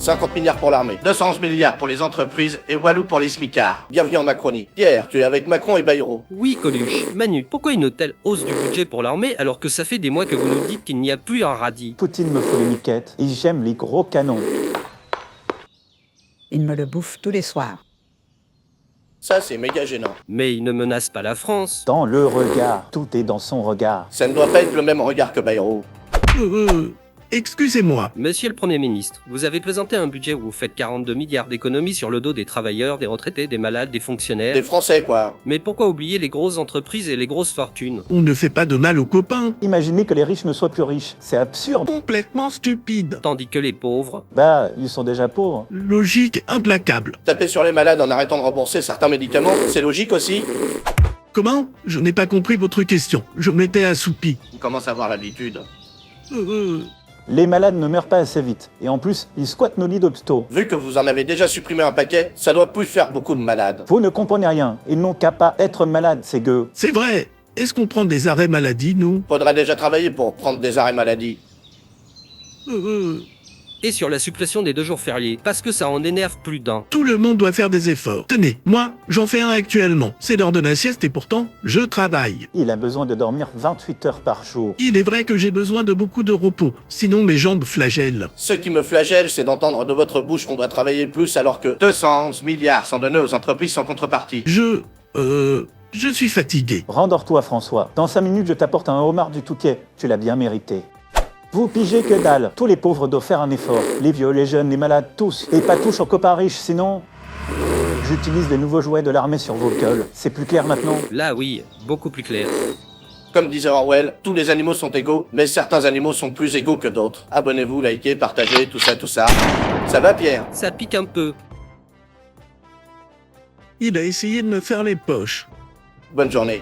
50 milliards pour l'armée, 211 milliards pour les entreprises et Walou pour les smicards. Bienvenue en Macronie. Pierre, tu es avec Macron et Bayrou. Oui, Coluche. Manu, pourquoi une telle hausse du budget pour l'armée alors que ça fait des mois que vous nous dites qu'il n'y a plus un radis? Poutine me fout les miquettes et j'aime les gros canons. Il me le bouffe tous les soirs. Ça, c'est méga gênant. Mais il ne menace pas la France. Dans le regard, tout est dans son regard. Ça ne doit pas être le même regard que Bayrou. Excusez-moi. Monsieur le Premier ministre, vous avez présenté un budget où vous faites 42 milliards d'économies sur le dos des travailleurs, des retraités, des malades, des fonctionnaires. Des Français, quoi. Mais pourquoi oublier les grosses entreprises et les grosses fortunes? On ne fait pas de mal aux copains. Imaginez que les riches ne soient plus riches. C'est absurde. Complètement stupide. Tandis que les pauvres... Bah, ils sont déjà pauvres. Logique implacable. Taper sur les malades en arrêtant de rembourser certains médicaments, c'est logique aussi. Comment? Je n'ai pas compris votre question. Je m'étais assoupi. On commence à avoir l'habitude. Les malades ne meurent pas assez vite. Et en plus, ils squattent nos lits d'hôpitaux. Vu que vous en avez déjà supprimé un paquet, ça doit plus faire beaucoup de malades. Vous ne comprenez rien. Ils n'ont qu'à pas être malades, ces gueux. C'est vrai. Est-ce qu'on prend des arrêts maladie, nous? Faudrait déjà travailler pour prendre des arrêts maladie. Et sur la suppression des 2 jours fériés, parce que ça en énerve plus d'un. Tout le monde doit faire des efforts. Tenez, moi, j'en fais un actuellement. C'est l'heure de la sieste et pourtant, je travaille. Il a besoin de dormir 28 heures par jour. Il est vrai que j'ai besoin de beaucoup de repos, sinon mes jambes flagellent. Ce qui me flagelle, c'est d'entendre de votre bouche qu'on doit travailler plus alors que 211 milliards sont donnés aux entreprises sans contrepartie. Je suis fatigué. Rendors-toi, François. Dans 5 minutes, je t'apporte un homard du Touquet. Tu l'as bien mérité. Vous pigez que dalle. Tous les pauvres doivent faire un effort. Les vieux, les jeunes, les malades, tous. Et pas tous en copains riches, sinon... J'utilise les nouveaux jouets de l'armée sur vos gueules. C'est plus clair maintenant? Là oui, beaucoup plus clair. Comme disait Orwell, tous les animaux sont égaux, mais certains animaux sont plus égaux que d'autres. Abonnez-vous, likez, partagez, tout ça, tout ça. Ça va, Pierre? Ça pique un peu. Il a essayé de me faire les poches. Bonne journée.